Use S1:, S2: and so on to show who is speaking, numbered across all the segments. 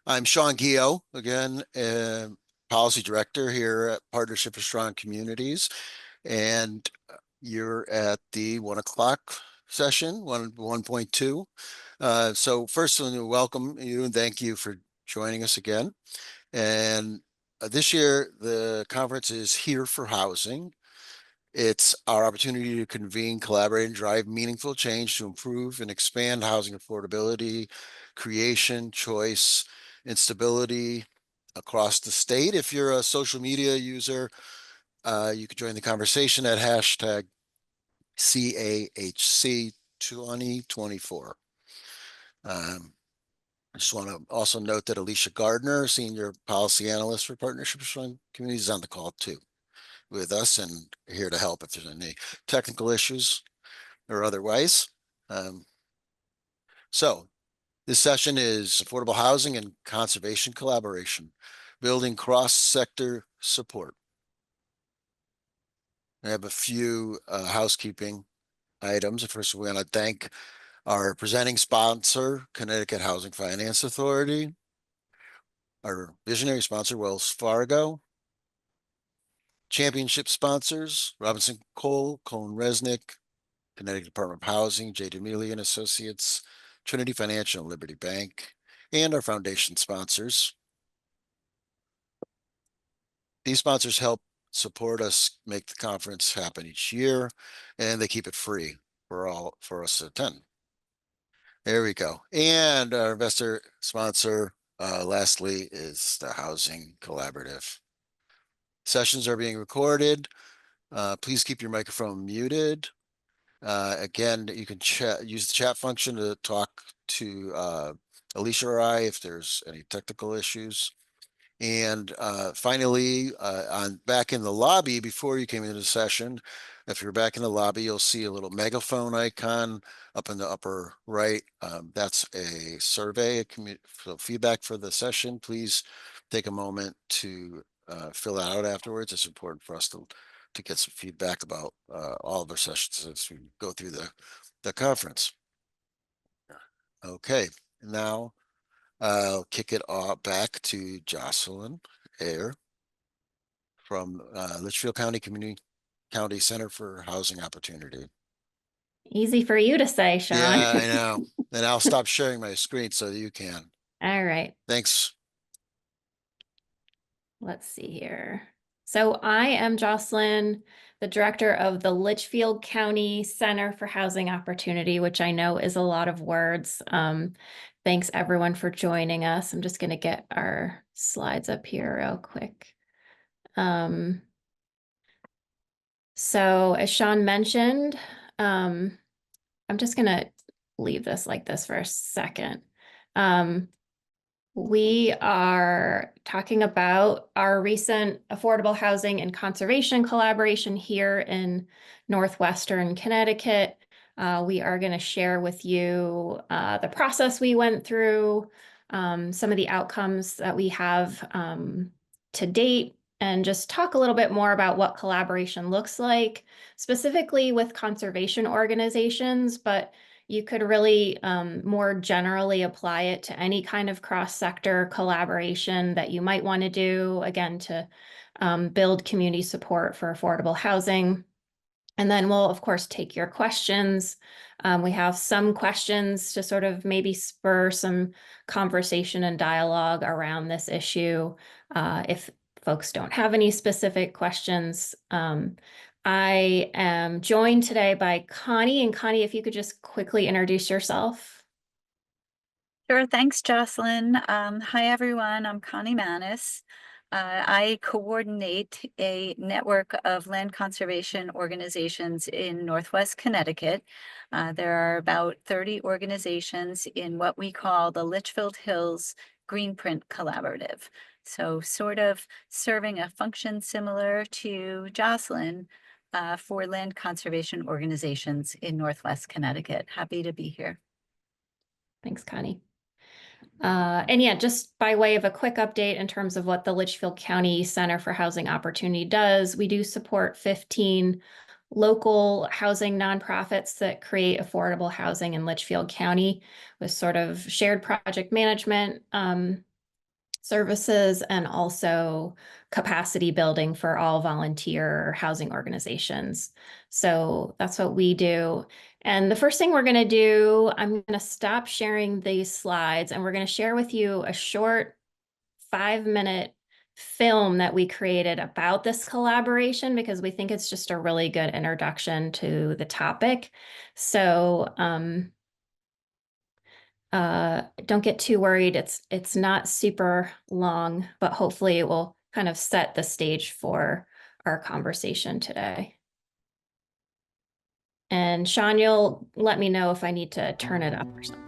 S1: I'm Sean Gio, again, Policy Director here at Partnership for Strong Communities. And you're at the 1 o'clock session, 1.2. So first, I want to welcome you and thank you for joining us again. And this year, the conference is Here for Housing. It's our opportunity to convene, collaborate, and drive meaningful change to improve and expand housing affordability, creation, choice, and stability across the state. If you're a social media user, you can join the conversation at hashtag CAHC 2024. I just want to also note that Alicia Gardner, Senior Policy Analyst for Partnership for Strong Communities, is on the call too with us and here to help if there's any technical issues or otherwise. Um, so this session is affordable housing and conservation collaboration, building cross-sector support. I have a few housekeeping items. First, we want to thank our presenting sponsor, Connecticut Housing Finance Authority, our visionary sponsor, Wells Fargo, championship sponsors, Robinson Cole, Cohn Resnick, Connecticut Department of Housing, J. D'Amelia and Associates, Trinity Financial, and Liberty Bank, and our foundation sponsors. These sponsors help support us make the conference happen each year, and they keep it free for us to attend. There we go. And our investor sponsor, lastly, is the Housing Collaborative. Sessions are being recorded. Please keep your microphone muted. Again, you can use the chat function to talk to Alicia or I if there's any technical issues. And finally, back in the lobby before you came into the session, if you're back in the lobby, you'll see a little megaphone icon up in the upper right. That's a survey, so feedback for the session. Please take a moment to fill that out afterwards. It's important for us to get some feedback about all of our sessions as we go through the conference. Okay, now I'll kick it off back to Jocelyn Ayer from Litchfield County Center for Housing Opportunity.
S2: Easy for you to say, Sean.
S1: Yeah, I know. And I'll stop sharing my screen so you can.
S2: All right.
S1: Thanks.
S2: Let's see here. So I am Jocelyn, the director of the Litchfield County Center for Housing Opportunity, which I know is a lot of words. Thanks everyone for joining us. I'm just going to get our slides up here real quick. So as Sean mentioned, I'm just going to leave this like this for a second. We are talking about our recent affordable housing and conservation collaboration here in Northwestern Connecticut. We are going to share with you the process we went through, some of the outcomes that we have to date, and just talk a little bit more about what collaboration looks like, specifically with conservation organizations, but you could really more generally apply it to any kind of cross-sector collaboration that you might want to do, again, to build community support for affordable housing. And then we'll, of course, take your questions. We have some questions to sort of maybe spur some conversation and dialogue around this issue. If folks don't have any specific questions, I am joined today by Connie. And Connie, if you could just quickly introduce yourself.
S3: Sure. Thanks, Jocelyn. Hi, everyone. I'm Connie Manis. I coordinate a network of land conservation organizations in Northwest Connecticut. There are about 30 organizations in what we call the Litchfield Hills Greenprint Collaborative. So sort of serving a function similar to Jocelyn for land conservation organizations in Northwest Connecticut. Happy to be here.
S2: Thanks, Connie. And yeah, just by way of a quick update in terms of what the Litchfield County Center for Housing Opportunity does, we do support 15 local housing nonprofits that create affordable housing in Litchfield County with sort of shared project management services and also capacity building for all volunteer housing organizations. So that's what we do. And the first thing we're going to do, I'm going to stop sharing these slides and we're going to share with you a short 5-minute film that we created about this collaboration because we think it's just a really good introduction to the topic. So don't get too worried. It's not super long, but hopefully it will kind of set the stage for our conversation today. And Sean, you'll let me know if I need to turn it up or something.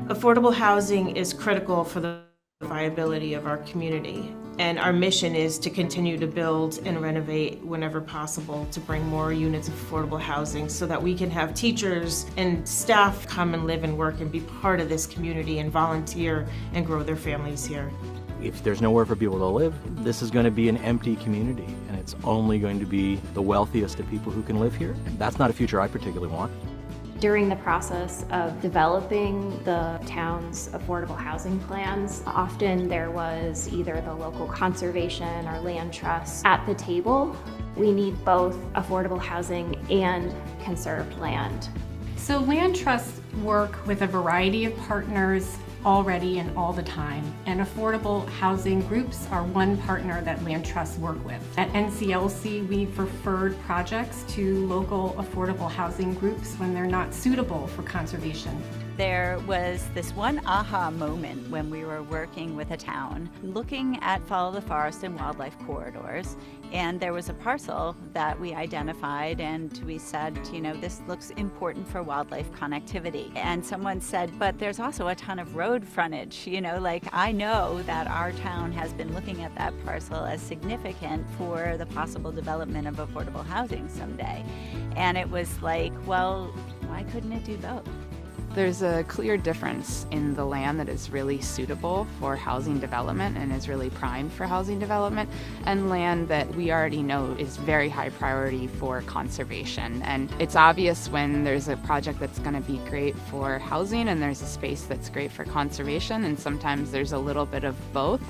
S4: Affordable housing is critical for the viability of our community, and our mission is to continue to build and renovate whenever possible to bring more units of affordable housing so that we can have teachers and staff come and live and work and be part of this community and volunteer and grow their families here.
S5: If there's nowhere for people to live, this is going to be an empty community, and it's only going to be the wealthiest of people who can live here. That's not a future I particularly want.
S2: During the process of developing the town's affordable housing plans, often there was either the local conservation or land trust at the table. We need both affordable housing and conserved land.
S6: So land trusts work with a variety of partners already and all the time, and affordable housing groups are one partner that land trusts work with. At NCLC, we've referred projects to local affordable housing groups when they're not suitable for conservation.
S3: There was this one aha moment when we were working with a town looking at Follow the Forest and wildlife corridors, and there was a parcel that we identified and we said, you know, this looks important for wildlife connectivity. And someone said, but there's also a ton of road frontage, you know, like I know that our town has been looking at that parcel as significant for the possible development of affordable housing someday. And it was like, well, why couldn't it do both?
S7: There's a clear difference in the land that is really suitable for housing development and is really primed for housing development, and land that we already know is very high priority for conservation. And it's obvious when there's a project that's going to be great for housing and there's a space that's great for conservation, and sometimes there's a little bit of both.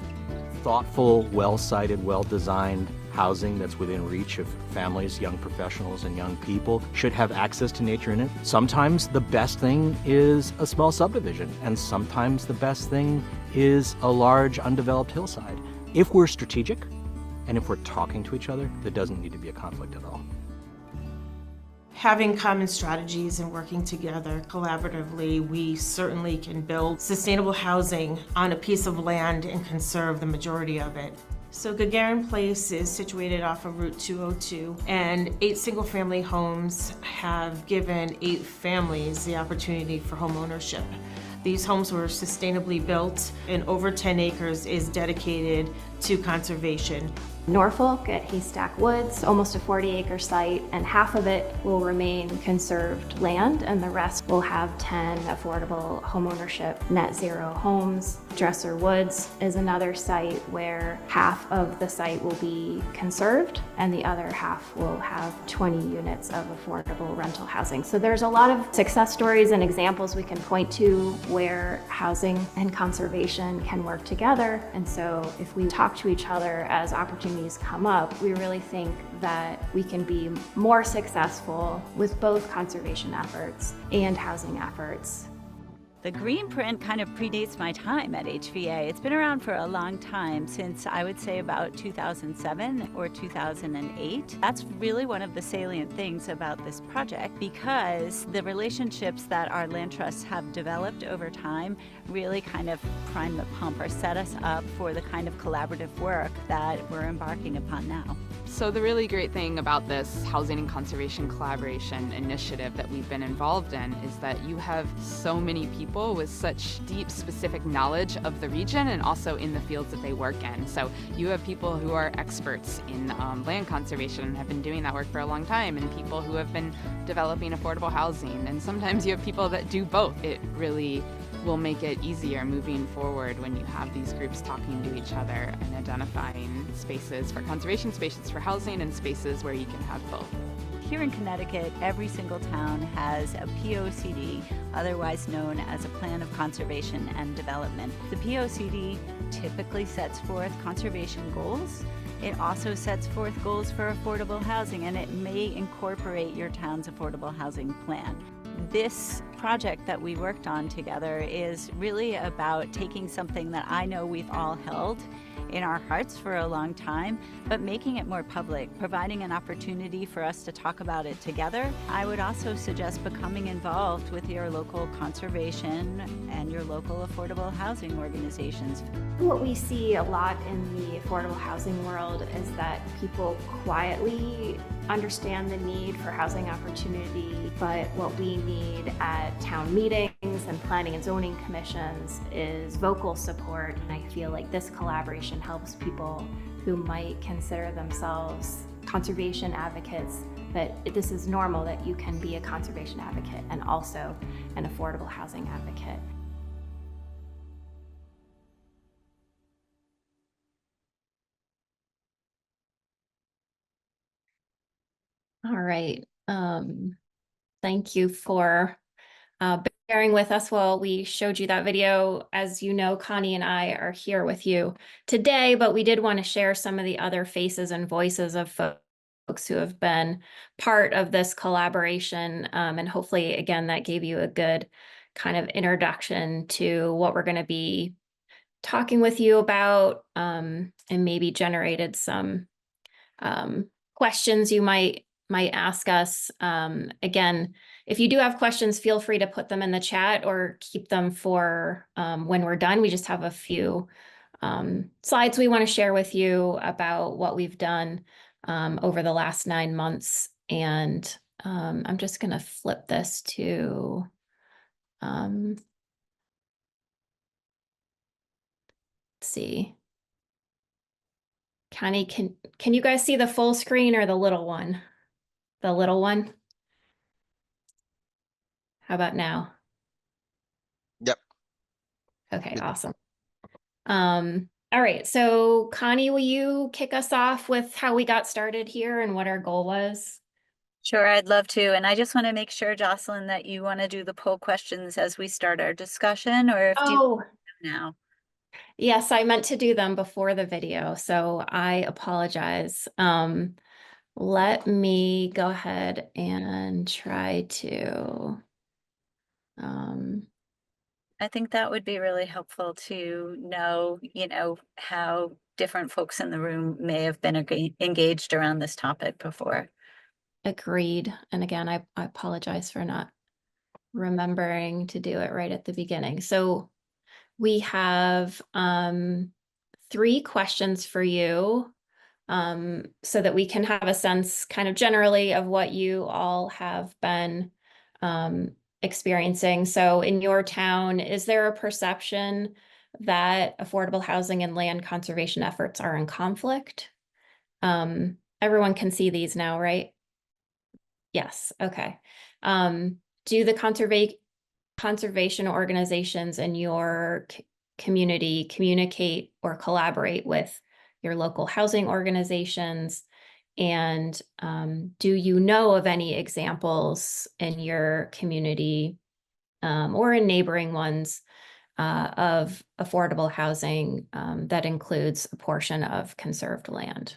S5: Thoughtful, well-sited, well-designed housing that's within reach of families, young professionals, and young people should have access to nature in it. Sometimes the best thing is a small subdivision, and sometimes the best thing is a large undeveloped hillside. If we're strategic, and if we're talking to each other, there doesn't need to be a conflict at all.
S4: Having common strategies and working together collaboratively, we certainly can build sustainable housing on a piece of land and conserve the majority of it. So Gagarin Place is situated off of Route 202, and 8 single-family homes have given 8 families the opportunity for home ownership. These homes were sustainably built, and over 10 acres is dedicated to conservation.
S2: Norfolk at Haystack Woods, almost a 40-acre site, and half of it will remain conserved land, and the rest will have 10 affordable homeownership net zero homes. Dresser Woods is another site where half of the site will be conserved, and the other half will have 20 units of affordable rental housing. So there's a lot of success stories and examples we can point to where housing and conservation can work together. And so if we talk to each other as opportunities come up, we really think that we can be more successful with both conservation efforts and housing efforts.
S3: The green print kind of predates my time at HVA. It's been around for a long time, since I would say about 2007 or 2008. That's really one of the salient things about this project, because the relationships that our land trusts have developed over time really kind of prime the pump or set us up for the kind of collaborative work that we're embarking upon now.
S7: So the really great thing about this housing and conservation collaboration initiative that we've been involved in is that you have so many people with such deep specific knowledge of the region and also in the fields that they work in. So you have people who are experts in land conservation and have been doing that work for a long time, and people who have been developing affordable housing, and sometimes you have people that do both. It really will make it easier moving forward when you have these groups talking to each other and identifying spaces for conservation, spaces for housing, and spaces where you can have both.
S3: here in Connecticut, every single town has a POCD, otherwise known as a Plan of Conservation and Development. The POCD typically sets forth conservation goals. It also sets forth goals for affordable housing, and it may incorporate your town's affordable housing plan. This project that we worked on together is really about taking something that I know we've all held in our hearts for a long time, but making it more public, providing an opportunity for us to talk about it together. I would also suggest becoming involved with your local conservation and your local affordable housing organizations.
S2: What we see a lot in the affordable housing world is that people quietly understand the need for housing opportunity, but what we need at town meetings and planning and zoning commissions is vocal support. And I feel like this collaboration helps people who might consider themselves conservation advocates, that this is normal that you can be a conservation advocate and also an affordable housing advocate. All right. Thank you for bearing with us while we showed you that video. As you know, Connie and I are here with you today, but we did want to share some of the other faces and voices of folks who have been part of this collaboration. And hopefully, again, that gave you a good kind of introduction to what we're going to be talking with you about, and maybe generated some questions you might ask us. Again, if you do have questions, feel free to put them in the chat or keep them for when we're done. We just have a few slides we want to share with you about what we've done over the last 9 months. And I'm just going to flip this to let's see. Connie, can you guys see the full screen or the little one? The little one? How about now?
S1: Yep.
S2: Okay,
S1: Good.
S2: awesome. All right, so Connie, will you kick us off with how we got started here and what our goal was?
S3: Sure, I'd love to. And I just want to make sure, Jocelyn, that you want to do the poll questions as we start our discussion, or if you
S2: Oh,
S3: now.
S2: yes, I meant to do them before the video, so I apologize. Let me go ahead and try to.
S3: I think that would be really helpful to know, how different folks in the room may have been engaged around this topic before.
S2: Agreed. And again, I apologize for not remembering to do it right at the beginning. So we have 3 questions for you, so that we can have a sense kind of generally of what you all have been experiencing. So in your town, is there a perception that affordable housing and land conservation efforts are in conflict? Everyone can see these now, right? Yes, okay. Do the conservation organizations in your community communicate or collaborate with your local housing organizations? And do you know of any examples in your community or in neighboring ones of affordable housing that includes a portion of conserved land?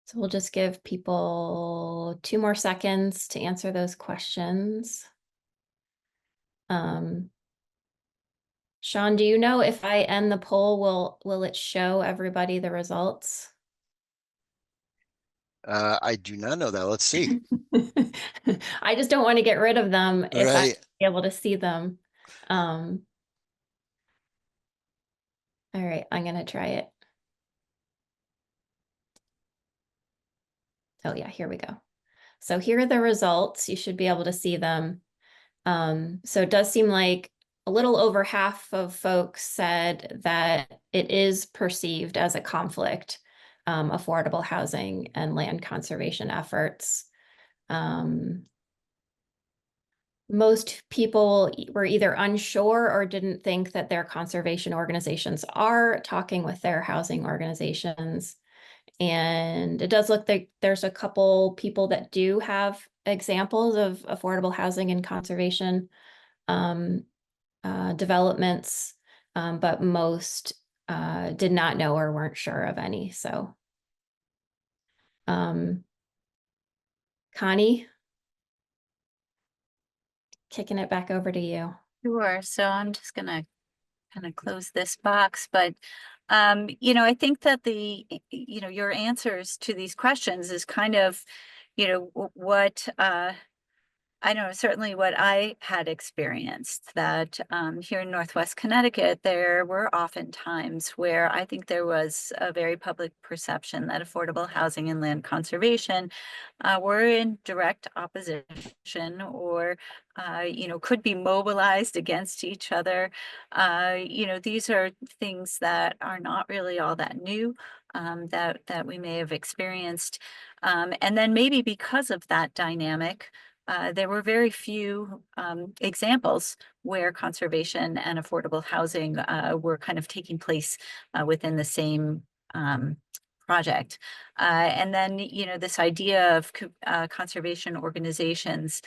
S2: So we'll just give people 2 more seconds to answer those questions. Sean, do you know if I end the poll, will it show everybody the results?
S1: I do not know that. Let's see.
S2: I just don't want to get rid of them if I'm
S1: Right.
S2: able to see them. All right, I'm going to try it. Oh yeah, here we go. So here are the results. You should be able to see them. So it does seem like a little over half of folks said that it is perceived as a conflict, affordable housing and land conservation efforts. Most people were either unsure or didn't think that their conservation organizations are talking with their housing organizations. And it does look like there's a couple people that do have examples of affordable housing and conservation developments, but most did not know or weren't sure of any. So, Connie, kicking it back over to you.
S3: Sure. So I'm just gonna kind of close this box, but I think that your answers to these questions is kind of, what I know certainly what I had experienced, that here in Northwest Connecticut, there were often times where I think there was a very public perception that affordable housing and land conservation were in direct opposition, or could be mobilized against each other. These are things that are not really all that new, that we may have experienced. And then maybe because of that dynamic, there were very few examples where conservation and affordable housing were kind of taking place within the same project. And then, this idea of conservation organizations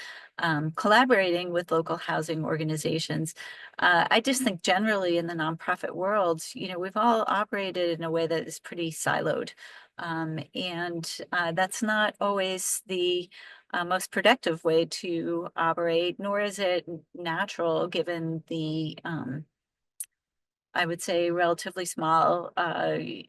S3: collaborating with local housing organizations. I just think generally in the nonprofit world, we've all operated in a way that is pretty siloed. And that's not always the most productive way to operate, nor is it natural given the I would say relatively small,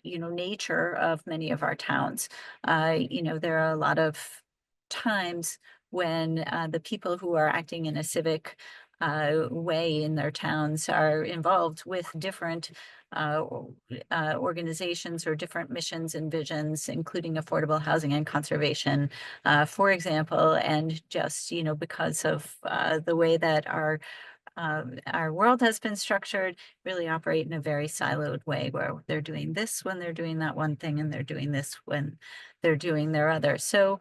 S3: nature of many of our towns. There are a lot of times when the people who are acting in a civic way in their towns are involved with different organizations or different missions and visions, including affordable housing and conservation, for example, and just, because of the way that our world has been structured, really operate in a very siloed way where they're doing this when they're doing that one thing and they're doing this when they're doing their other. So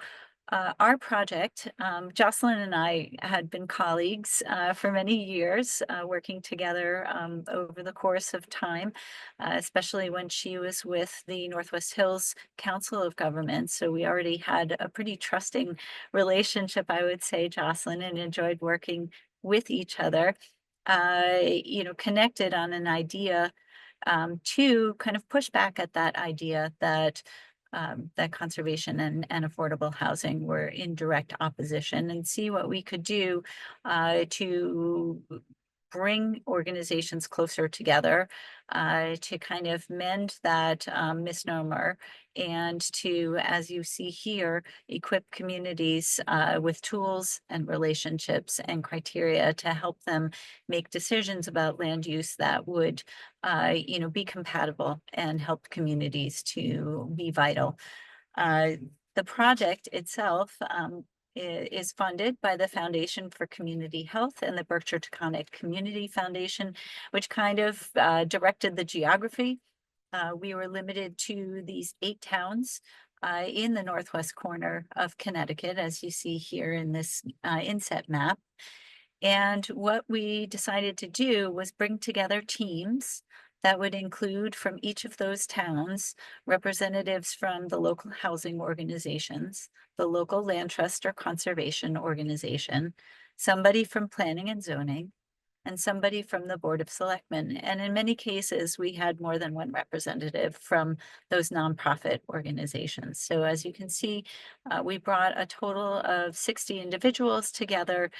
S3: our project, Jocelyn and I had been colleagues for many years, working together over the course of time, especially when she was with the Northwest Hills Council of Governments. So we already had a pretty trusting relationship, I would say, Jocelyn, and enjoyed working with each other, connected on an idea to kind of push back at that idea that that conservation and affordable housing were in direct opposition, and see what we could do to bring organizations closer together, to kind of mend that misnomer, and to, as you see here, equip communities with tools and relationships and criteria to help them make decisions about land use that would, be compatible and help communities to be vital. The project itself is funded by the Foundation for Community Health and the Berkshire Taconic Community Foundation, which kind of directed the geography. We were limited to these 8 towns in the northwest corner of Connecticut, as you see here in this inset map. And what we decided to do was bring together teams that would include, from each of those towns, representatives from the local housing organizations, the local land trust or conservation organization, somebody from planning and zoning, and somebody from the Board of Selectmen. And in many cases, we had more than one representative from those nonprofit organizations. So as you can see, we brought a total of 60 individuals together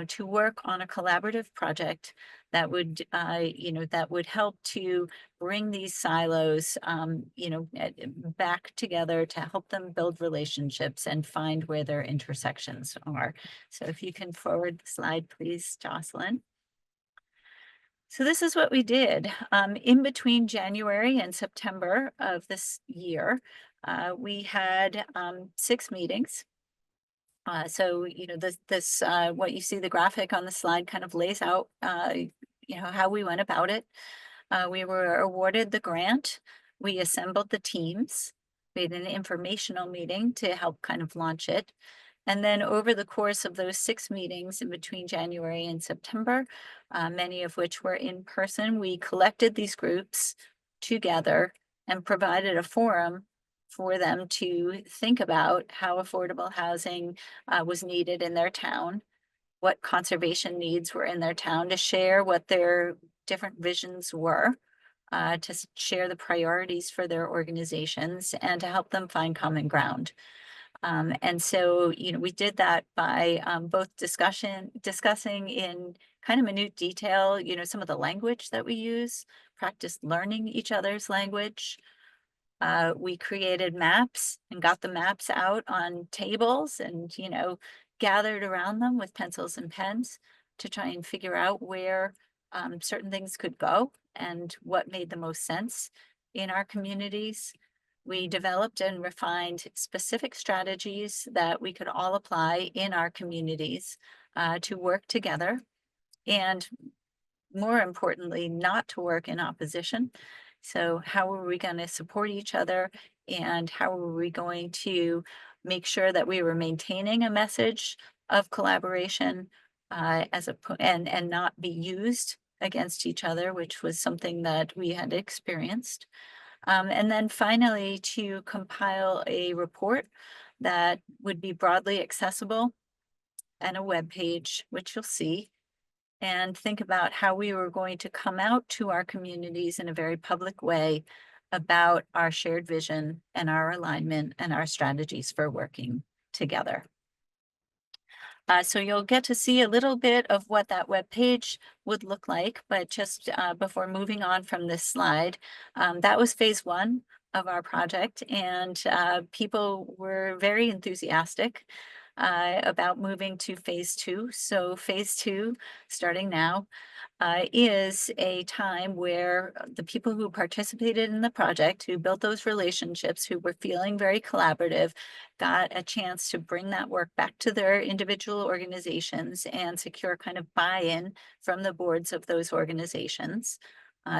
S3: to work on a collaborative project that would, that would help to bring these silos, back together to help them build relationships and find where their intersections are. So if you can forward the slide, please, Jocelyn. So this is what we did. In between January and September of this year, we had 6 meetings. So, this what you see, the graphic on the slide kind of lays out, how we went about it. We were awarded the grant. We assembled the teams. We had an informational meeting to help kind of launch it. And then over the course of those 6 meetings in between January and September, many of which were in person, we collected these groups together and provided a forum for them to think about how affordable housing was needed in their town, what conservation needs were in their town, to share what their different visions were, to share the priorities for their organizations, and to help them find common ground. And so, we did that by both discussing in kind of minute detail, some of the language that we use, practice learning each other's language. We created maps and got the maps out on tables and, gathered around them with pencils and pens to try and figure out where certain things could go and what made the most sense in our communities. We developed and refined specific strategies that we could all apply in our communities to work together, and more importantly, not to work in opposition. So how are we going to support each other, and how are we going to make sure that we were maintaining a message of collaboration and not be used against each other, which was something that we had experienced. And then finally, to compile a report that would be broadly accessible and a web page, which you'll see, and think about how we were going to come out to our communities in a very public way about our shared vision and our alignment and our strategies for working together. So you'll get to see a little bit of what that web page would look like, but just before moving on from this slide, that was phase 1 of our project, and people were very enthusiastic about moving to phase 2. So phase 2, starting now, is a time where the people who participated in the project, who built those relationships, who were feeling very collaborative, got a chance to bring that work back to their individual organizations and secure kind of buy-in from the boards of those organizations.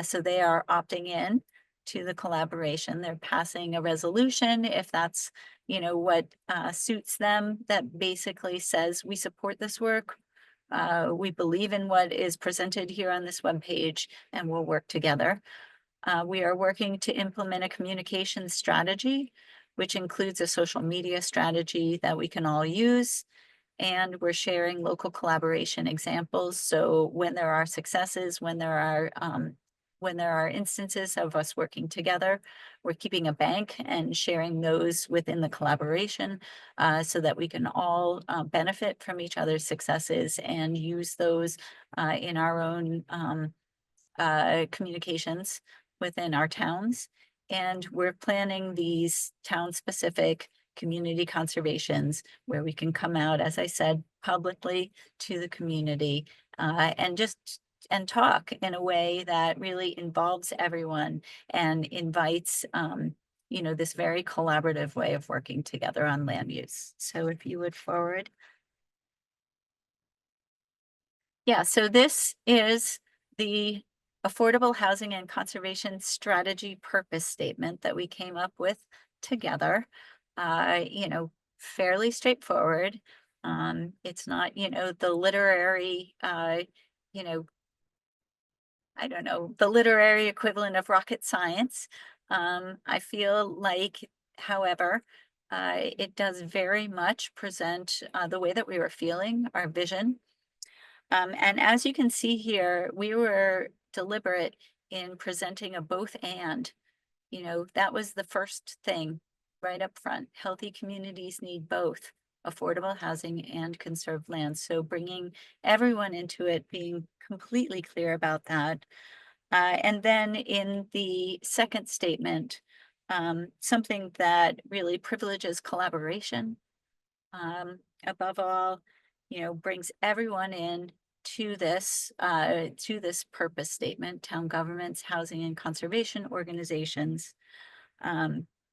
S3: So they are opting in to the collaboration. They're passing a resolution if that's, what suits them, that basically says, we support this work. We believe in what is presented here on this webpage, and we'll work together. We are working to implement a communication strategy, which includes a social media strategy that we can all use. And we're sharing local collaboration examples. So when there are successes, when there are instances of us working together, we're keeping a bank and sharing those within the collaboration so that we can all benefit from each other's successes and use those in our own communications within our towns. And we're planning these town-specific community conservations where we can come out, as I said, publicly to the community and talk in a way that really involves everyone and invites, this very collaborative way of working together on land use. So if you would forward. Yeah, so this is the Affordable Housing and Conservation Strategy Purpose Statement that we came up with together. Fairly straightforward. It's not, the literary, I don't know, the literary equivalent of rocket science. I feel like, however, it does very much present the way that we were feeling, our vision. And as you can see here, we were deliberate in presenting a both and. That was the first thing right up front. Healthy communities need both affordable housing and conserved land. So bringing everyone into it, being completely clear about that. And then in the second statement, something that really privileges collaboration, above all, brings everyone in to this purpose statement. Town governments, housing and conservation organizations,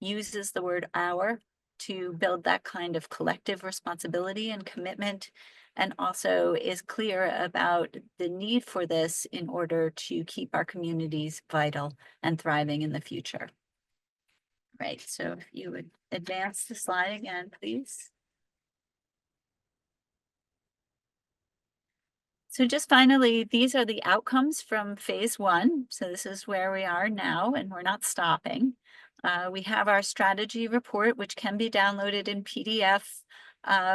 S3: uses the word "our" to build that kind of collective responsibility and commitment, and also is clear about the need for this in order to keep our communities vital and thriving in the future. Right, so if you would advance the slide again, please. So just finally, these are the outcomes from phase 1. So this is where we are now, and we're not stopping. We have our strategy report, which can be downloaded in PDF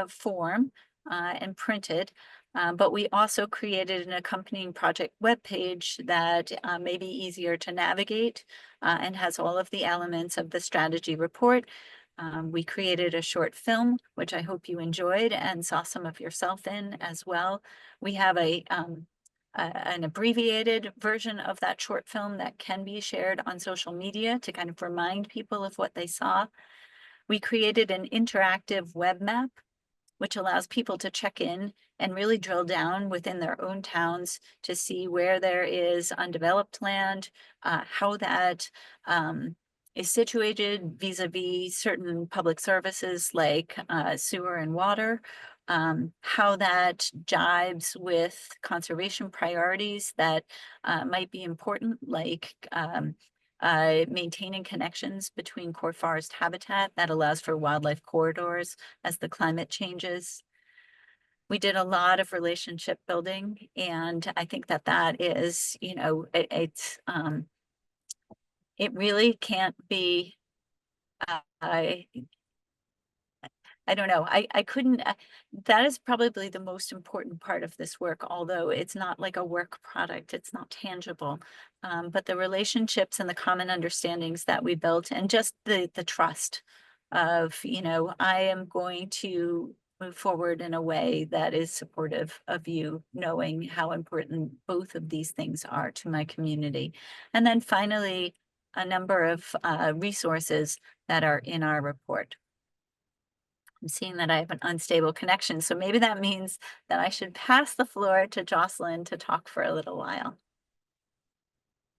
S3: form and printed. But we also created an accompanying project webpage that may be easier to navigate and has all of the elements of the strategy report. We created a short film, which I hope you enjoyed and saw some of yourself in as well. We have an abbreviated version of that short film that can be shared on social media to kind of remind people of what they saw. We created an interactive web map, which allows people to check in and really drill down within their own towns to see where there is undeveloped land, how that is situated vis-a-vis certain public services like sewer and water, how that jives with conservation priorities that might be important, like maintaining connections between core forest habitat that allows for wildlife corridors as the climate changes. We did a lot of relationship building, and I think that that is, you know, it really can't be, I don't know. I couldn't, that is probably the most important part of this work, although it's not like a work product, it's not tangible. But the relationships and the common understandings that we built and just the trust of, you know, I am going to move forward in a way that is supportive of you, knowing how important both of these things are to my community. And then finally, a number of resources that are in our report. I'm seeing that I have an unstable connection, so maybe that means that I should pass the floor to Jocelyn to talk for a little while.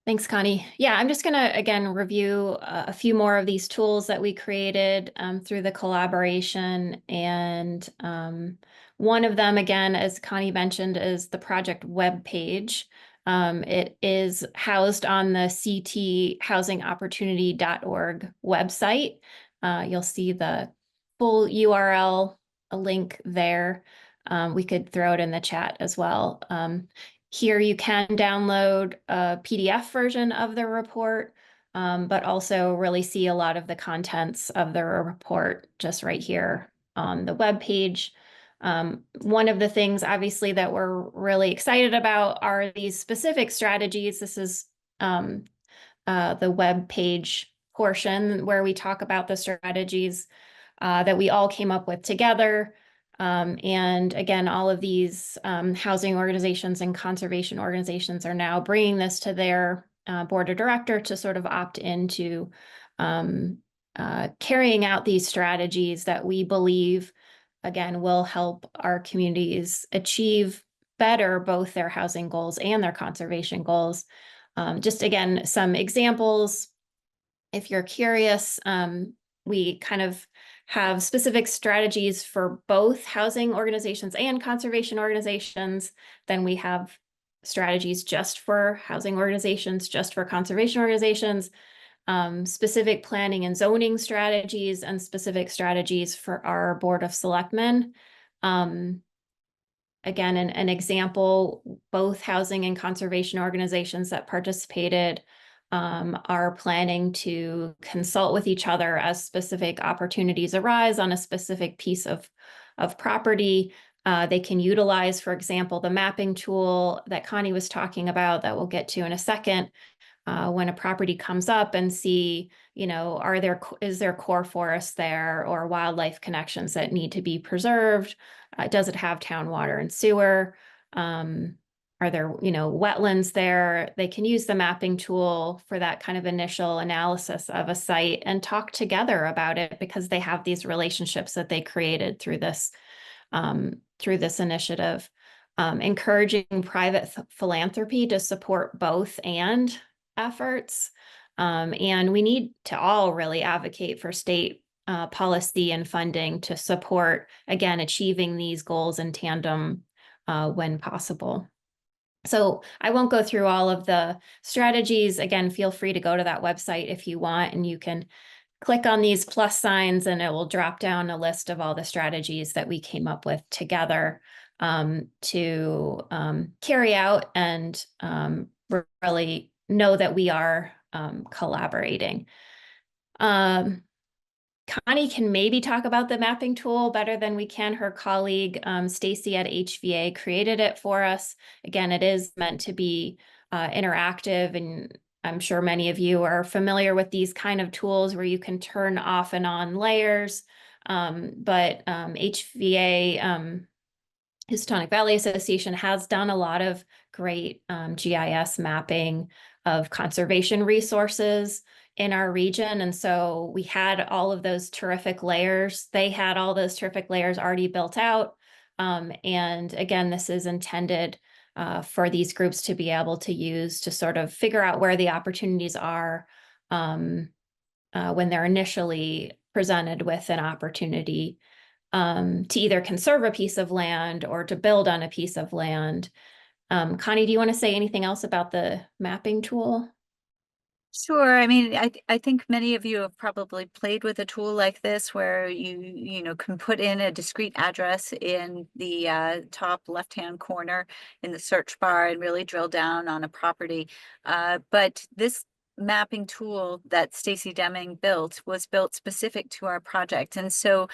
S2: Thanks, Connie. Yeah, I'm just going to, again, review a few more of these tools that we created through the collaboration. And one of them, again, as Connie mentioned, is the project webpage. It is housed on the cthousingopportunity.org website. You'll see the full URL, a link there. We could throw it in the chat as well. Here you can download a PDF version of the report, but also really see a lot of the contents of the report just right here on the webpage. One of the things, obviously, that we're really excited about are these specific strategies. This is the web page portion where we talk about the strategies that we all came up with together. And again, all of these housing organizations and conservation organizations are now bringing this to their board of director to sort of opt into carrying out these strategies that we believe, again, will help our communities achieve better both their housing goals and their conservation goals. Just again, some examples. If you're curious, we kind of have specific strategies for both housing organizations and conservation organizations. Then we have strategies just for housing organizations, just for conservation organizations, specific planning and zoning strategies, and specific strategies for our Board of Selectmen. Again, an example, both housing and conservation organizations that participated are planning to consult with each other as specific opportunities arise on a specific piece of property. They can utilize, for example, the mapping tool that Connie was talking about that we'll get to in a second. When a property comes up and see, you know, is there core forest there or wildlife connections that need to be preserved? Does it have town water and sewer? Are there, you know, wetlands there? They can use the mapping tool for that kind of initial analysis of a site and talk together about it because they have these relationships that they created through this initiative. Encouraging private philanthropy to support both and efforts. And we need to all really advocate for state policy and funding to support, again, achieving these goals in tandem when possible. So I won't go through all of the strategies. Again, feel free to go to that website if you want, and you can click on these plus signs and it will drop down a list of all the strategies that we came up with together to carry out and really know that we are collaborating. Connie can maybe talk about the mapping tool better than we can. Her colleague, Stacy at HVA, created it for us. Again, it is meant to be interactive, and I'm sure many of you are familiar with these kind of tools where you can turn off and on layers. But HVA, Houstonic Valley Association, has done a lot of great GIS mapping of conservation resources in our region. And so we had all of those terrific layers. They had all those terrific layers already built out. And again, this is intended for these groups to be able to use to sort of figure out where the opportunities are when they're initially presented with an opportunity to either conserve a piece of land or to build on a piece of land. Connie, do you want to say anything else about the mapping tool?
S3: Sure. I mean, I think many of you have probably played with a tool like this where you know, can put in a discrete address in the top left-hand corner in the search bar and really drill down on a property. But this mapping tool that Stacy Deming built was built specific to our project. And so,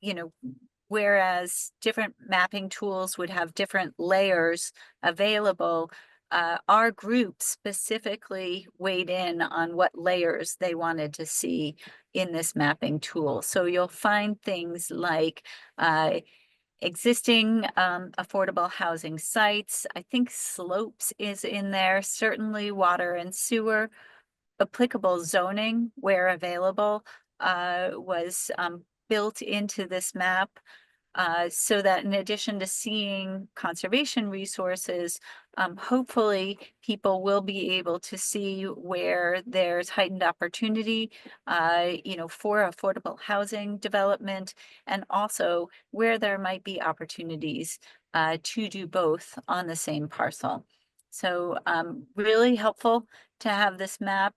S3: you know, whereas different mapping tools would have different layers available, our group specifically weighed in on what layers they wanted to see in this mapping tool. So you'll find things like existing affordable housing sites. I think slopes is in there, certainly water and sewer. Applicable zoning where available was built into this map. So that in addition to seeing conservation resources, hopefully people will be able to see where there's heightened opportunity, you know, for affordable housing development, and also where there might be opportunities to do both on the same parcel. So really helpful to have this map,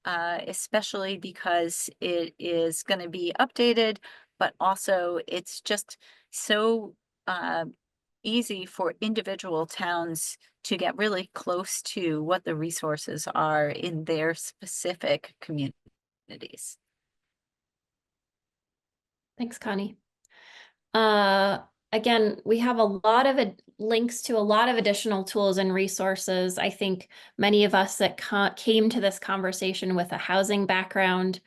S3: especially because it is going to be updated, but also it's just so easy for individual towns to get really close to what the resources are in their specific communities.
S2: Thanks, Connie. Again, we have a lot of links to a lot of additional tools and resources. I think many of us that came to this conversation with a housing background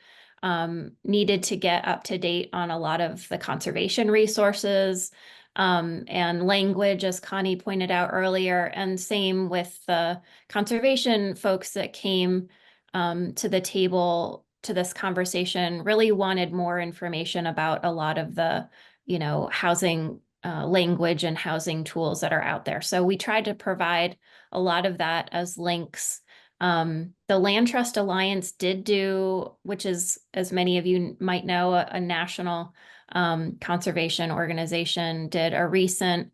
S2: needed to get up to date on a lot of the conservation resources and language, as Connie pointed out earlier, and same with the conservation folks that came to the table to this conversation, really wanted more information about a lot of the, you know, housing language and housing tools that are out there. So we tried to provide a lot of that as links. The Land Trust Alliance did do, which is, as many of you might know, a national conservation organization, did a recent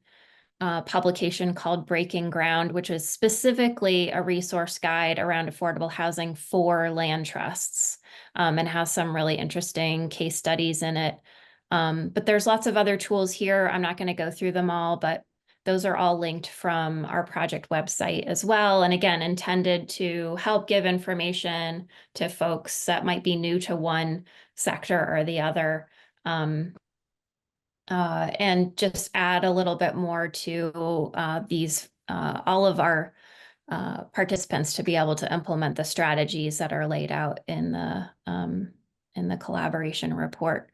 S2: publication called Breaking Ground, which is specifically a resource guide around affordable housing for land trusts, and has some really interesting case studies in it. But there's lots of other tools here. I'm not going to go through them all, but those are all linked from our project website as well. And again, intended to help give information to folks that might be new to one sector or the other. And just add a little bit more to these, all of our participants to be able to implement the strategies that are laid out in the collaboration report.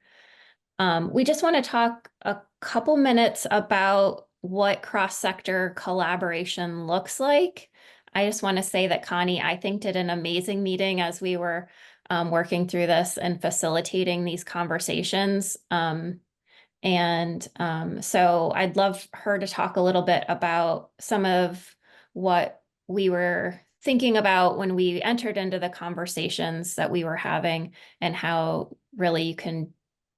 S2: We just want to talk a couple minutes about what cross-sector collaboration looks like. I just want to say that Connie, I think, did an amazing meeting as we were working through this and facilitating these conversations. So I'd love her to talk a little bit about some of what we were thinking about when we entered into the conversations that we were having, and how really you can,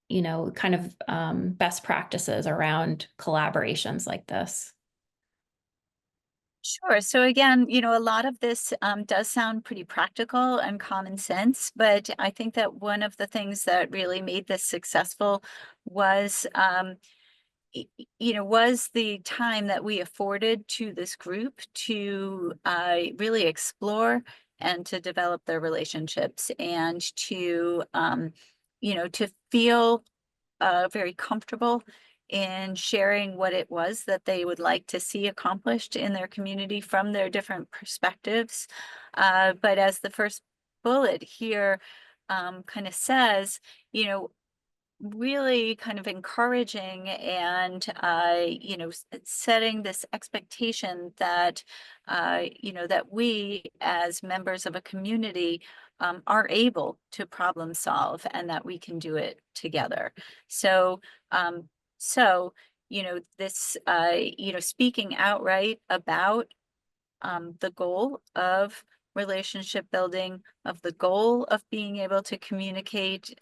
S2: you know, kind of best practices around collaborations like this.
S3: Sure. So again, you know, a lot of this does sound pretty practical and common sense, but I think that one of the things that really made this successful was, you know, was the time that we afforded to this group to really explore and to develop their relationships and to, to feel very comfortable in sharing what it was that they would like to see accomplished in their community from their different perspectives. But as the first bullet here kind of says, really kind of encouraging and setting this expectation that that we as members of a community are able to problem solve and that we can do it together. So um this speaking outright about the goal of relationship building, of the goal of being able to communicate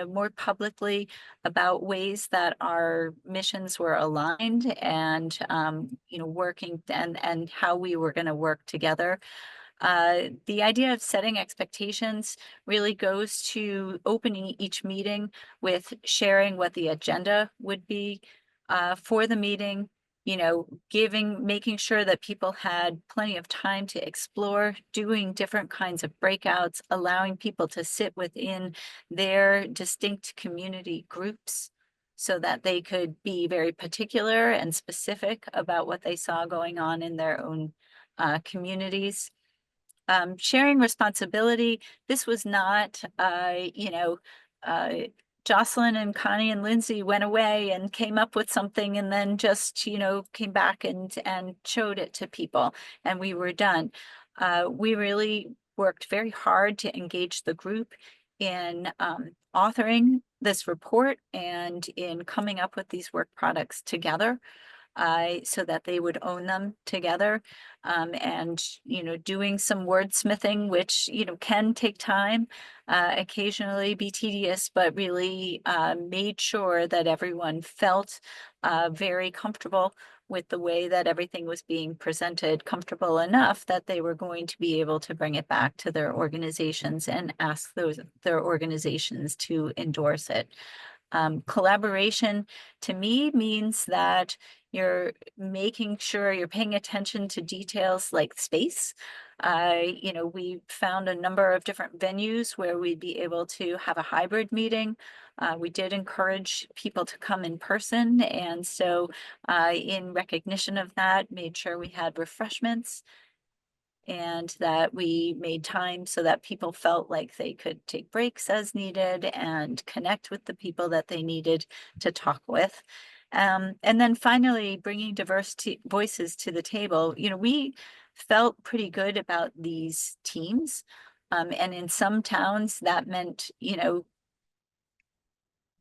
S3: more publicly about ways that our missions were aligned and, working and how we were going to work together. The idea of setting expectations really goes to opening each meeting with sharing what the agenda would be for the meeting, making sure that people had plenty of time to explore, doing different kinds of breakouts, allowing people to sit within their distinct community groups so that they could be very particular and specific about what they saw going on in their own communities. Sharing responsibility. This was not, Jocelyn and Connie and Lindsay went away and came up with something and then just, came back and showed it to people and we were done. We really worked very hard to engage the group in authoring this report and in coming up with these work products together. So that they would own them together, and doing some wordsmithing, which can take time, occasionally be tedious, but really made sure that everyone felt very comfortable with the way that everything was being presented, comfortable enough that they were going to be able to bring it back to their organizations and ask their organizations to endorse it. Collaboration to me means that you're making sure you're paying attention to details like space. We found a number of different venues where we'd be able to have a hybrid meeting. We did encourage people to come in person. And so in recognition of that, made sure we had refreshments and that we made time so that people felt like they could take breaks as needed and connect with the people that they needed to talk with. And then finally, bringing diverse voices to the table. We felt pretty good about these teams. And in some towns that meant,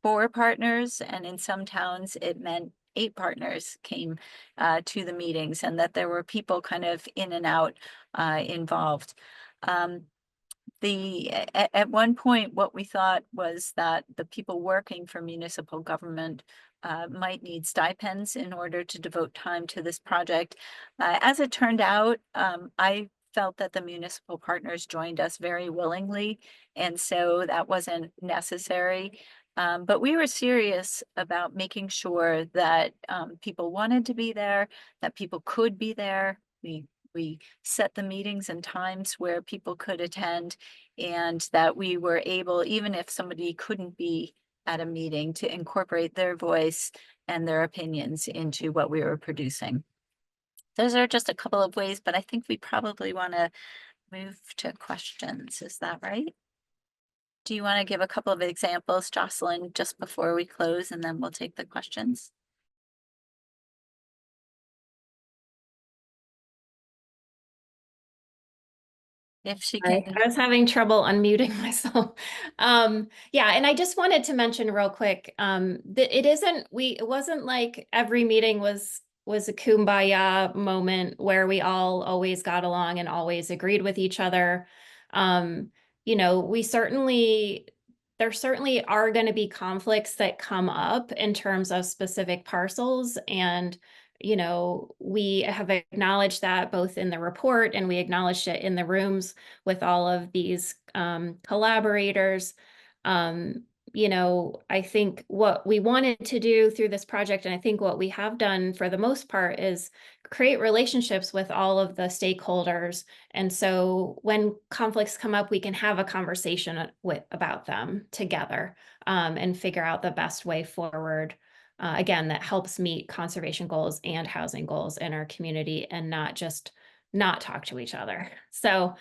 S3: 4 partners, and in some towns it meant 8 partners came to the meetings, and that there were people kind of in and out involved. At one point, what we thought was that the people working for municipal government might need stipends in order to devote time to this project. As it turned out, I felt that the municipal partners joined us very willingly, and so that wasn't necessary. But we were serious about making sure that people wanted to be there, that people could be there. We set the meetings and times where people could attend, and that we were able, even if somebody couldn't be at a meeting, to incorporate their voice and their opinions into what we were producing. Those are just a couple of ways, but I think we probably want to move to questions. Is that right? Do you want to give a couple of examples, Jocelyn, just before we close, and then we'll take the questions? If she
S2: I
S3: can.
S2: was having trouble unmuting myself. Yeah, and I just wanted to mention real quick, that it wasn't like every meeting was a kumbaya moment where we all always got along and always agreed with each other. There certainly are going to be conflicts that come up in terms of specific parcels, and we have acknowledged that both in the report, and we acknowledged it in the rooms with all of these collaborators. you know, I think what we wanted to do through this project, and I think what we have done for the most part, is create relationships with all of the stakeholders. And so when conflicts come up, we can have a conversation about them together, and figure out the best way forward. Again, that helps meet conservation goals and housing goals in our community, and not just not talk to each other. So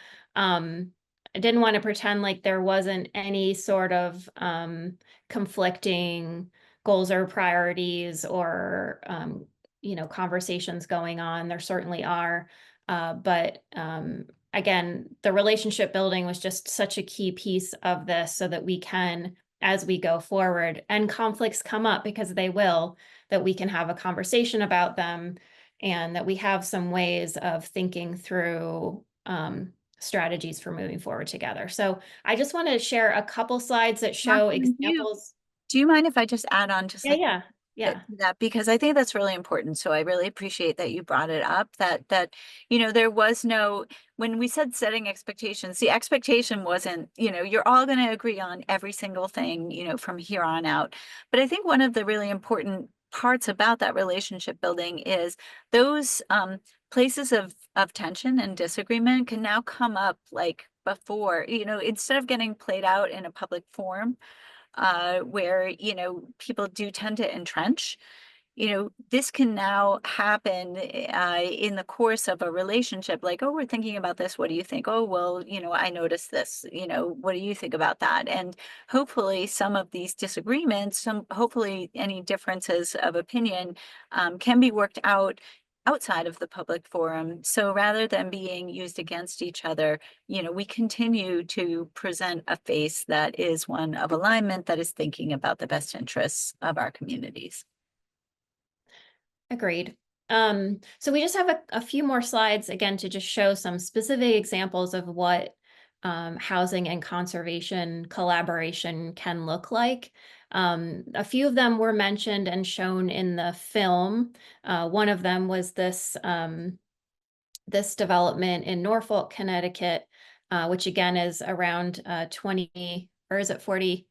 S2: I didn't want to pretend like there wasn't any sort of conflicting goals or priorities, or you know, conversations going on. There certainly are, but again, the relationship building was just such a key piece of this, so that we can, as we go forward and conflicts come up, because they will, that we can have a conversation about them, and that we have some ways of thinking through strategies for moving forward together. So I just want to share a couple slides that show
S3: Jocelyn,
S2: examples.
S3: do you mind if I just add on just
S2: Yeah,
S3: like
S2: yeah, yeah.
S3: that, because I think that's really important. So I really appreciate that you brought it up, that you know, there was no, when we said setting expectations, the expectation wasn't, you know, you're all going to agree on every single thing, you know, from here on out. But I think one of the really important parts about that relationship building is those places of tension and disagreement can now come up like before, you know, instead of getting played out in a public forum, where, you know, people do tend to entrench. You know, this can now happen in the course of a relationship. Like, oh, we're thinking about this. What do you think? Oh, well, you know, I noticed this. You know, what do you think about that? And hopefully, some of these disagreements, hopefully, any differences of opinion can be worked out outside of the public forum. So rather than being used against each other, you know, we continue to present a face that is one of alignment, that is thinking about the best interests of our communities.
S2: Agreed. So we just have a few more slides, again, to just show some specific examples of what housing and conservation collaboration can look like. A few of them were mentioned and shown in the film. One of them was this development in Norfolk, Connecticut, which again is around 20, or is it 40?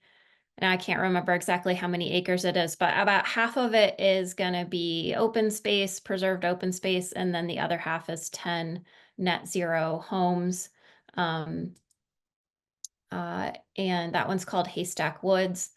S2: And I can't remember exactly how many acres it is, but about half of it is going to be open space, preserved open space, and then the other half is 10 net zero homes. And that one's called Haystack Woods.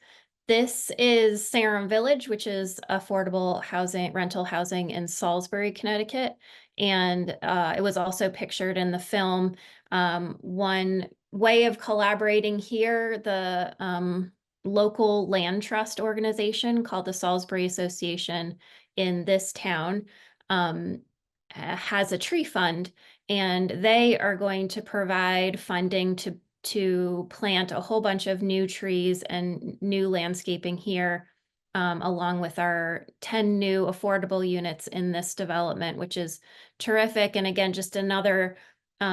S2: This is Salem Village, which is affordable housing, rental housing in Salisbury, Connecticut. And it was also pictured in the film. One way of collaborating here, the local land trust organization called the Salisbury Association in this town has a tree fund, and they are going to provide funding to plant a whole bunch of new trees and new landscaping here, along with our 10 new affordable units in this development, which is terrific. And again, just another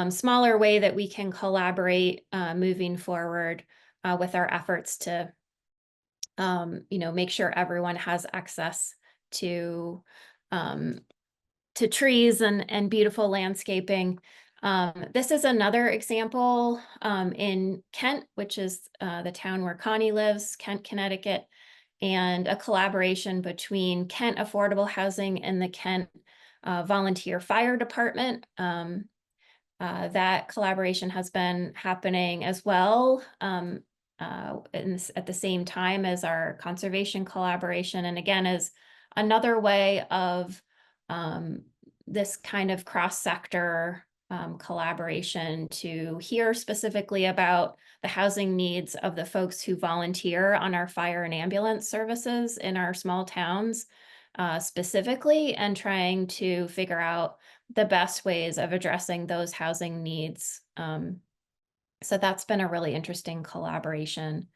S2: smaller way that we can collaborate moving forward with our efforts to, you know, make sure everyone has access to trees and beautiful landscaping. This is another example in Kent, which is the town where Connie lives, Kent, Connecticut, and a collaboration between Kent Affordable Housing and the Kent Volunteer Fire Department. That collaboration has been happening as well at the same time as our conservation collaboration, and again is another way of this kind of cross-sector collaboration to hear specifically about the housing needs of the folks who volunteer on our fire and ambulance services in our small towns specifically, and trying to figure out the best ways of addressing those housing needs. So that's been a really interesting collaboration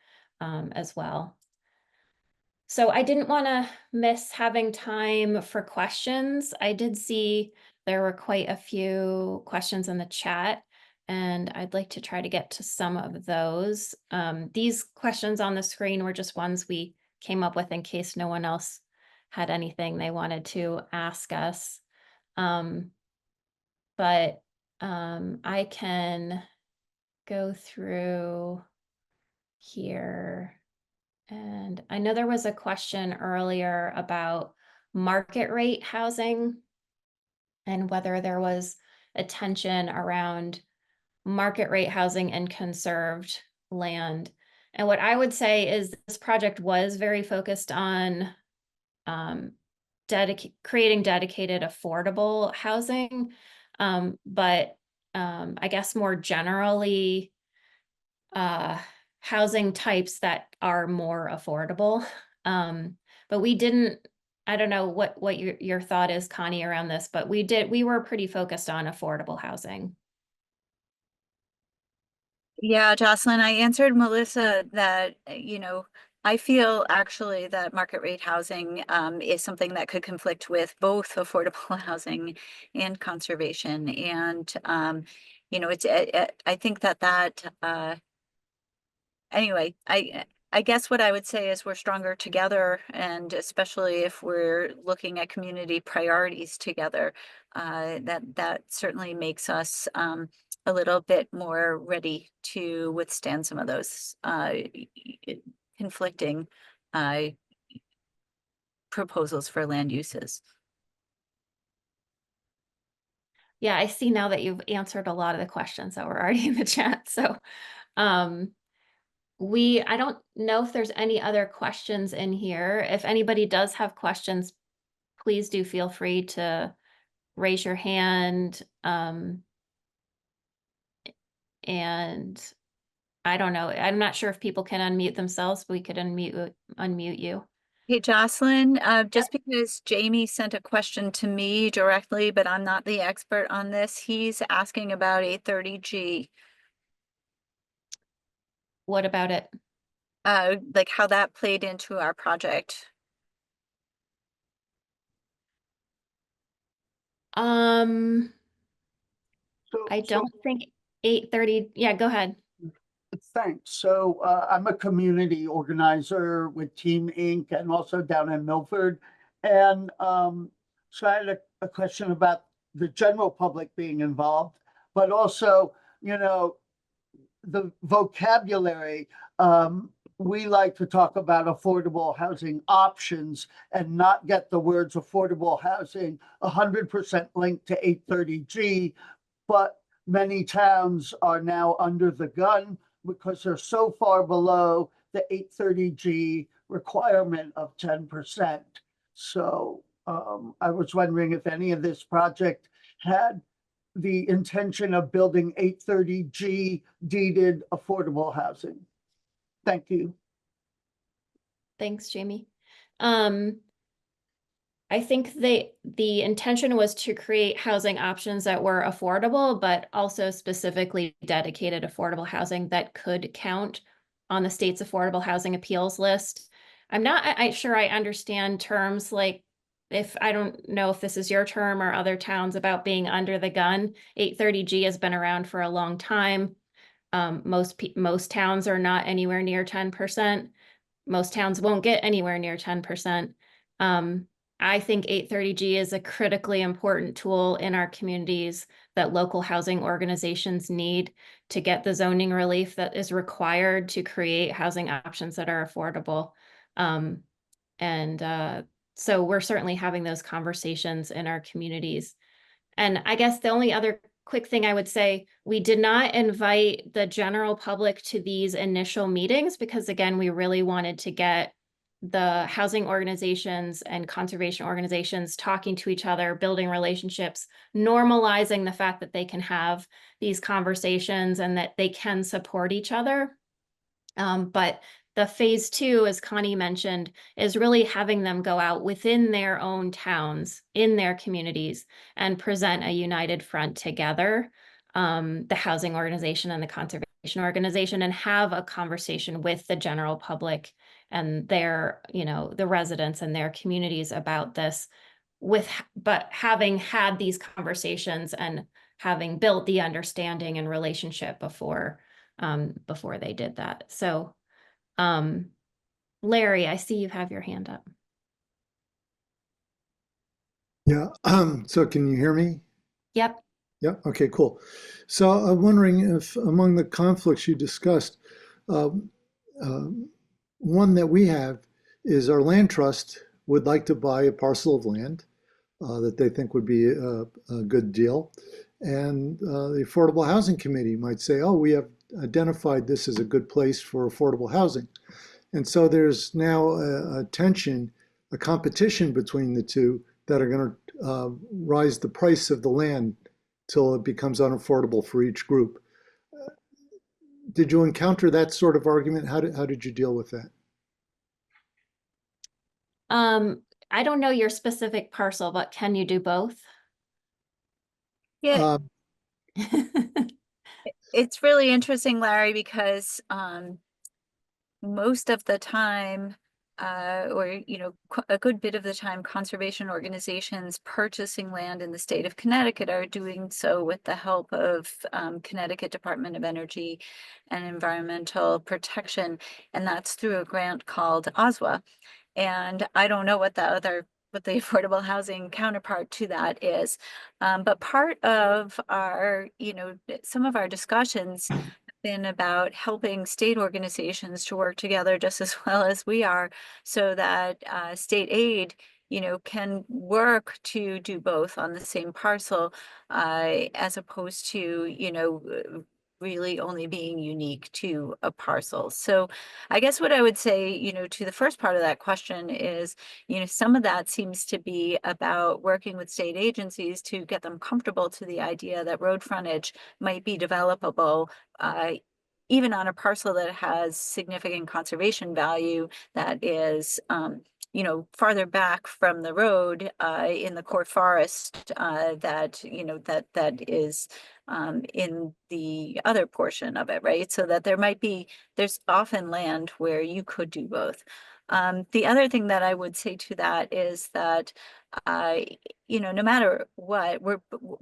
S2: as well. So I didn't want to miss having time for questions. I did see there were quite a few questions in the chat, and I'd like to try to get to some of those. These questions on the screen were just ones we came up with in case no one else had anything they wanted to ask us. But I can go through here And I know there was a question earlier about market rate housing and whether there was a tension around market rate housing and conserved land. And what I would say is this project was very focused on um, creating dedicated affordable housing. But I guess more generally, housing types that are more affordable. But we didn't, I don't know what your thought is, Connie, around this, but we were pretty focused on affordable housing.
S3: Yeah, Jocelyn, I answered Melissa that, I feel actually that market rate housing is something that could conflict with both affordable housing and conservation. And, I think anyway, I guess what I would say is we're stronger together, and especially if we're looking at community priorities together, that certainly makes us a little bit more ready to withstand some of those conflicting uh, proposals for land uses.
S2: Yeah, I see now that you've answered a lot of the questions that were already in the chat. So um, I don't know if there's any other questions in here. If anybody does have questions, please do feel free to raise your hand. And I don't know, I'm not sure if people can unmute themselves, but we could unmute you.
S3: Hey, Jocelyn, just because Jamie sent a question to me directly, but I'm not the expert on this, he's asking about 830G,
S2: What about it?
S3: like how that played into our project.
S2: Um, I
S8: So
S2: don't think 830, yeah, go ahead.
S8: thanks. So I'm a community organizer with Team Inc. and also down in Milford. And so I had a question about the general public being involved, but also, the vocabulary. We like to talk about affordable housing options and not get the words affordable housing 100% linked to 830G, but many towns are now under the gun because they're so far below the 830G requirement of 10%. So I was wondering if any of this project had the intention of building 830G deeded affordable housing. Thank you.
S2: Thanks, Jamie. I think the intention was to create housing options that were affordable, but also specifically dedicated affordable housing that could count on the state's affordable housing appeals list. I'm not sure I understand terms like, if I don't know if this is your term or other towns, about being under the gun. 830G has been around for a long time. Most towns are not anywhere near 10%. Most towns won't get anywhere near 10%. I think 830G is a critically important tool in our communities that local housing organizations need to get the zoning relief that is required to create housing options that are affordable. So we're certainly having those conversations in our communities. And I guess the only other quick thing I would say, we did not invite the general public to these initial meetings because, again, we really wanted to get the housing organizations and conservation organizations talking to each other, building relationships, normalizing the fact that they can have these conversations and that they can support each other. But the phase 2, as Connie mentioned, is really having them go out within their own towns, in their communities, and present a united front together, the housing organization and the conservation organization, and have a conversation with the general public and their, the residents and their communities about this, but having had these conversations and having built the understanding and relationship before they did that. So Larry, I see you have your hand up.
S9: Yeah, so can you hear me?
S2: Yep.
S9: Yeah, okay, cool. So I'm wondering if among the conflicts you discussed, um, one that we have is our land trust would like to buy a parcel of land that they think would be a good deal. And the Affordable Housing Committee might say, oh, we have identified this as a good place for affordable housing. And so there's now a tension, a competition between the two that are going to rise the price of the land till it becomes unaffordable for each group. Did you encounter that sort of argument? How did you deal with that?
S2: I don't know your specific parcel, but can you do both?
S3: Yeah,
S9: Uh,
S3: it's really interesting, Larry, because most of the time, or a good bit of the time, conservation organizations purchasing land in the state of Connecticut are doing so with the help of Connecticut Department of Energy and Environmental Protection, and that's through a grant called OSWA. And I don't know what the affordable housing counterpart to that is. But part of our, some of our discussions have been about helping state organizations to work together just as well as we are, so that state aid, can work to do both on the same parcel, as opposed to, really only being unique to a parcel. So I guess what I would say, to the first part of that question is, some of that seems to be about working with state agencies to get them comfortable to the idea that road frontage might be developable, even on a parcel that has significant conservation value that is, farther back from the road, in the core forest, that is in the other portion of it, right? So that there's often land where you could do both. The other thing that I would say to that is that, no matter what,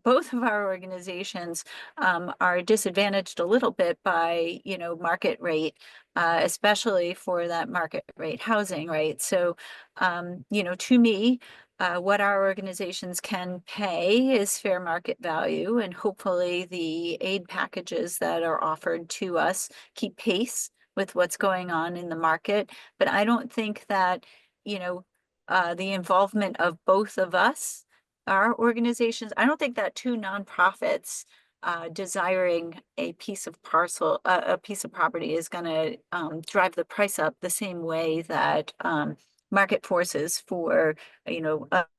S3: both of our organizations are disadvantaged a little bit by, market rate, especially for that market rate housing, right? So, to me, what our organizations can pay is fair market value, and hopefully the aid packages that are offered to us keep pace with what's going on in the market. But I don't think that, the involvement of both of us, our organizations, I don't think that two nonprofits desiring a piece of a piece of property is going to drive the price up the same way that market forces for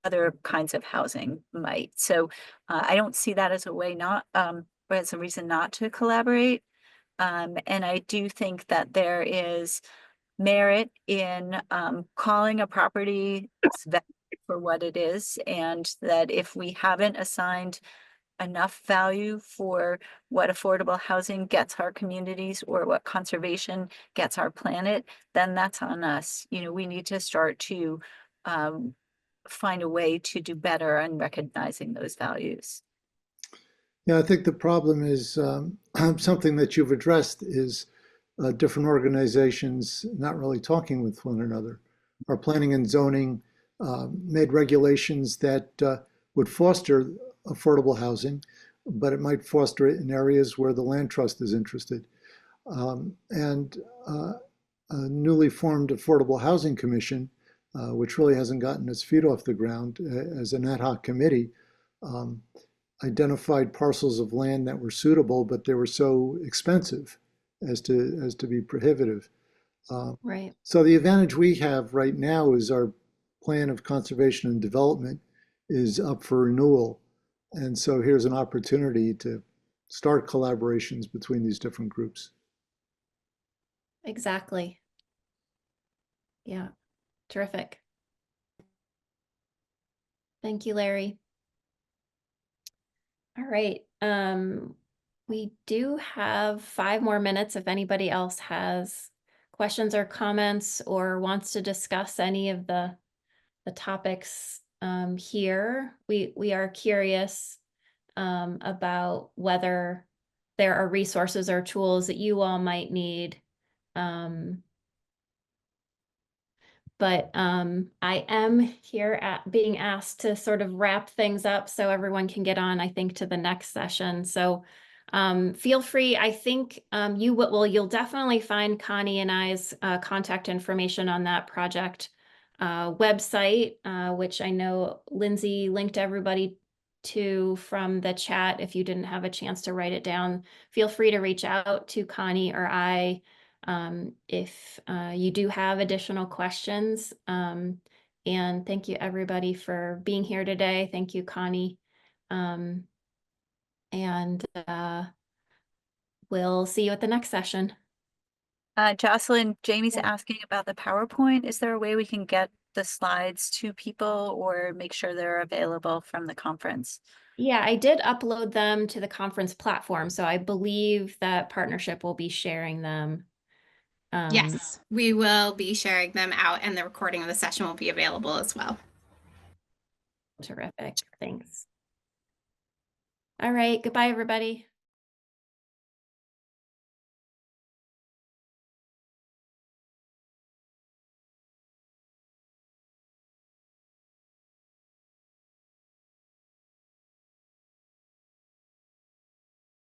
S3: other kinds of housing might. So I don't see that as a way not or as a reason not to collaborate. And I do think that there is merit in calling a property for what it is, and that if we haven't assigned enough value for what affordable housing gets our communities or what conservation gets our planet, then that's on us. We need to start to find a way to do better on recognizing those values.
S9: Yeah, I think the problem is something that you've addressed is different organizations not really talking with one another. Our planning and zoning made regulations that would foster affordable housing, but it might foster it in areas where the land trust is interested. And a newly formed Affordable Housing Commission, which really hasn't gotten its feet off the ground as an ad hoc committee, identified parcels of land that were suitable, but they were so expensive as to be prohibitive.
S2: Right.
S9: So the advantage we have right now is our plan of conservation and development is up for renewal. And so here's an opportunity to start collaborations between these different groups.
S2: Exactly. Yeah. Terrific. Thank you, Larry. All right. We do have 5 more minutes if anybody else has questions or comments or wants to discuss any of the topics here. We are curious about whether there are resources or tools that you all might need. But I am here being asked to sort of wrap things up so everyone can get on, I think, to the next session. So Feel free, I think you'll definitely find Connie and I's contact information on that project website, which I know Lindsay linked everybody to from the chat. If you didn't have a chance to write it down, feel free to reach out to Connie or I if you do have additional questions. And thank you everybody for being here today. Thank you, Connie. And we'll see you at the next session.
S3: Jocelyn, Jamie's
S2: Yeah.
S3: asking about the PowerPoint. Is there a way we can get the slides to people or make sure they're available from the conference?
S2: Yeah, I did upload them to the conference platform, so I believe that partnership will be sharing them.
S10: Yes, we will be sharing them out, and the recording of the session will be available as well.
S2: Terrific. Thanks. All right. Goodbye, everybody.